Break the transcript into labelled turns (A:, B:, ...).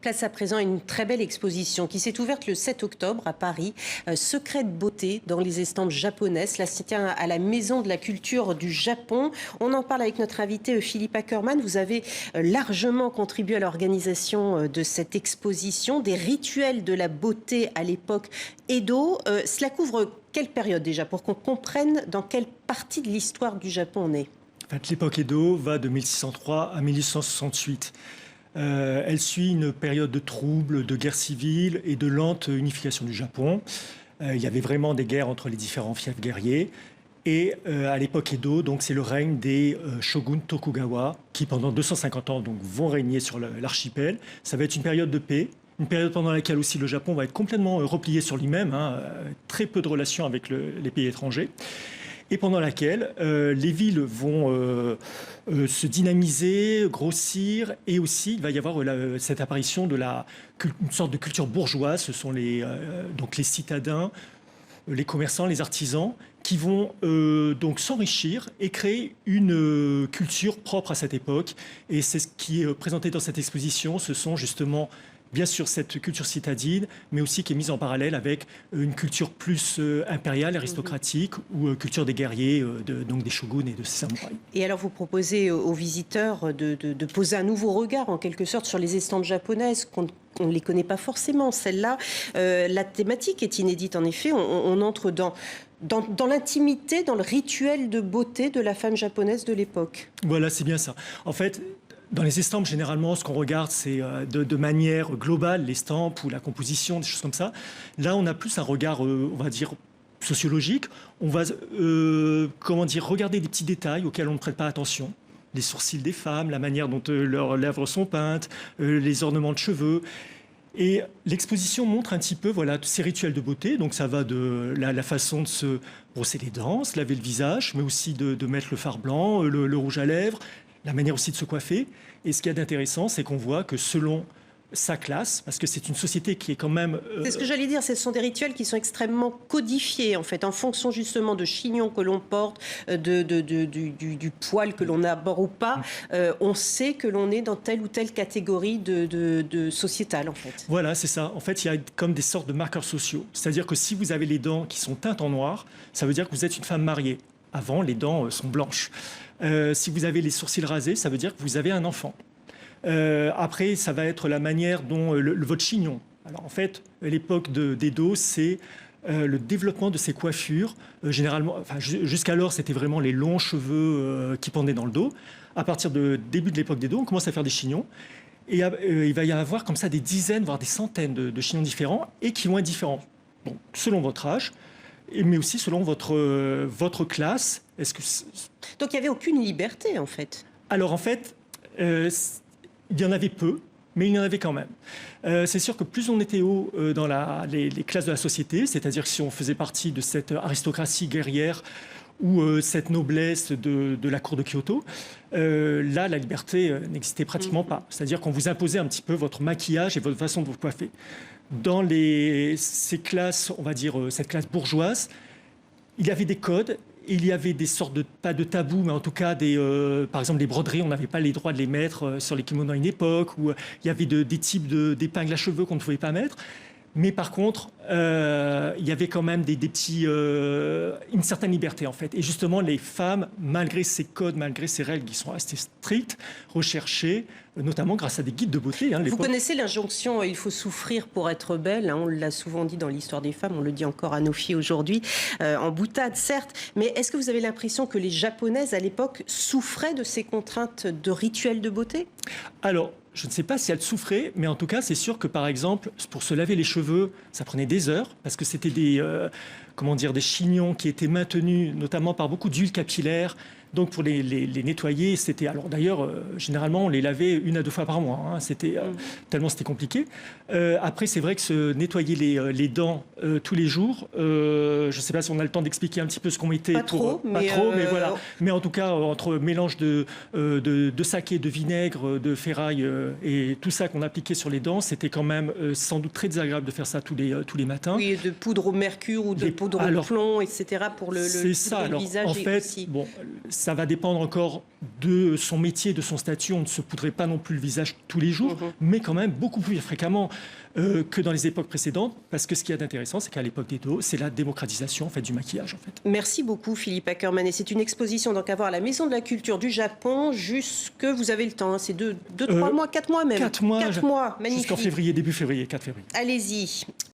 A: Place à présent à une très belle exposition qui s'est ouverte le 7 octobre à Paris. Secret de beauté dans les estampes japonaises. Cela se tient à la Maison de la Culture du Japon. On en parle avec notre invité Philippe Ackermann. Vous avez largement contribué à l'organisation de cette exposition. Des rituels de la beauté à l'époque Edo. Cela couvre quelle période déjà pour qu'on comprenne dans quelle partie de l'histoire du Japon on est?
B: En fait, l'époque Edo va de 1603 à 1868. Elle suit une période de troubles, de guerre civile et de lente unification du Japon. Il y avait vraiment des guerres entre les différents fiefs guerriers. Et à l'époque Edo, donc, c'est le règne des shoguns Tokugawa qui, pendant 250 ans, donc, vont régner sur l'archipel. Ça va être une période de paix, une période pendant laquelle aussi le Japon va être complètement replié sur lui-même, très peu de relations avec les pays étrangers. Et pendant laquelle les villes vont se dynamiser, grossir, et aussi il va y avoir cette apparition de une sorte de culture bourgeoise. Ce sont donc les citadins, les commerçants, les artisans, qui vont donc s'enrichir et créer une culture propre à cette époque. Et c'est ce qui est présenté dans cette exposition. Ce sont justement bien sûr cette culture citadine, mais aussi qui est mise en parallèle avec une culture plus impériale, aristocratique, ou culture des guerriers, donc des shoguns et de ces samouraïs.
A: Et alors vous proposez aux visiteurs de poser un nouveau regard, en quelque sorte, sur les estampes japonaises, qu'on ne les connaît pas forcément. Celle-là, la thématique est inédite, en effet. On entre dans l'intimité, dans le rituel de beauté de la femme japonaise de l'époque.
B: Voilà, c'est bien ça. En fait, dans les estampes, généralement, ce qu'on regarde, c'est de manière globale l'estampe ou la composition, des choses comme ça. Là, on a plus un regard, on va dire, sociologique. On va, regarder des petits détails auxquels on ne prête pas attention. Les sourcils des femmes, la manière dont leurs lèvres sont peintes, les ornements de cheveux. Et l'exposition montre un petit peu ces rituels de beauté. Donc ça va de la façon de se brosser les dents, se laver le visage, mais aussi de mettre le fard blanc, le rouge à lèvres, la manière aussi de se coiffer. Et ce qu'il y a d'intéressant, c'est qu'on voit que selon sa classe, parce que c'est une société qui est quand même...
A: C'est ce que j'allais dire, ce sont des rituels qui sont extrêmement codifiés, en fait, en fonction justement de chignon que l'on porte, du poil que l'on a à bord ou pas. On sait que l'on est dans telle ou telle catégorie de sociétale, en fait.
B: Voilà, c'est ça. En fait, il y a comme des sortes de marqueurs sociaux. C'est-à-dire que si vous avez les dents qui sont teintes en noir, ça veut dire que vous êtes une femme mariée. Avant, les dents sont blanches. Si vous avez les sourcils rasés, ça veut dire que vous avez un enfant. Après, ça va être la manière dont votre chignon. Alors en fait, l'époque d'Edo, c'est le développement de ces coiffures. Généralement, jusqu'alors, c'était vraiment les longs cheveux qui pendaient dans le dos. À partir du début de l'époque d'Edo, on commence à faire des chignons. Et il va y avoir comme ça des dizaines, voire des centaines de chignons différents et qui vont être différents. Donc, selon votre âge, mais aussi selon votre classe.
A: Donc il n'y avait aucune liberté, en fait.
B: Alors en fait, il y en avait peu, mais il y en avait quand même. C'est sûr que plus on était haut dans les classes de la société, c'est-à-dire que si on faisait partie de cette aristocratie guerrière ou cette noblesse de la cour de Kyoto, là, la liberté n'existait pratiquement pas. C'est-à-dire qu'on vous imposait un petit peu votre maquillage et votre façon de vous coiffer. Dans ces classes, on va dire cette classe bourgeoise, il y avait des codes. Il y avait des sortes pas de tabous, mais en tout cas, par exemple, les broderies, on n'avait pas les droits de les mettre sur les kimonos à une époque, où il y avait des types d'épingles à cheveux qu'on ne pouvait pas mettre. Mais par contre, il y avait quand même une certaine liberté, en fait. Et justement, les femmes, malgré ces codes, malgré ces règles qui sont assez strictes, recherchaient, notamment grâce à des guides de beauté.
A: Vous connaissez l'injonction « il faut souffrir pour être belle », on l'a souvent dit dans l'histoire des femmes, on le dit encore à nos filles aujourd'hui, en boutade, certes. Mais est-ce que vous avez l'impression que les Japonaises, à l'époque, souffraient de ces contraintes de rituels de beauté?
B: Alors, je ne sais pas si elle souffrait, mais en tout cas, c'est sûr que, par exemple, pour se laver les cheveux, ça prenait des heures, parce que c'était des chignons qui étaient maintenus, notamment par beaucoup d'huile capillaire. Donc, pour les nettoyer, c'était... Alors, d'ailleurs, généralement, on les lavait 1 à 2 fois par mois. Tellement c'était compliqué. Après, c'est vrai que se nettoyer les dents tous les jours, je ne sais pas si on a le temps d'expliquer un petit peu ce qu'on mettait.
A: Pas trop, mais
B: voilà. Mais en tout cas, entre mélange de saké, de vinaigre, de ferraille et tout ça qu'on appliquait sur les dents, c'était quand même sans doute très désagréable de faire ça tous les matins.
A: Oui, de poudre au mercure ou de poudre au plomb, etc. pour le
B: visage.
A: Alors,
B: en fait,
A: aussi.
B: bon, Ça va dépendre encore de son métier, de son statut. On ne se poudrait pas non plus le visage tous les jours, mais quand même beaucoup plus fréquemment que dans les époques précédentes, parce que ce qu'il y a d'intéressant, c'est qu'à l'époque d'Edo, c'est la démocratisation en fait, du maquillage. En fait.
A: Merci beaucoup Philippe Ackermann. Et c'est une exposition donc à voir à la Maison de la Culture du Japon jusque, vous avez le temps, hein, c'est 3 mois, 4 mois même.
B: 4 mois,
A: 4 mois, magnifique.
B: Jusqu'en février, début février, 4 février.
A: Allez-y.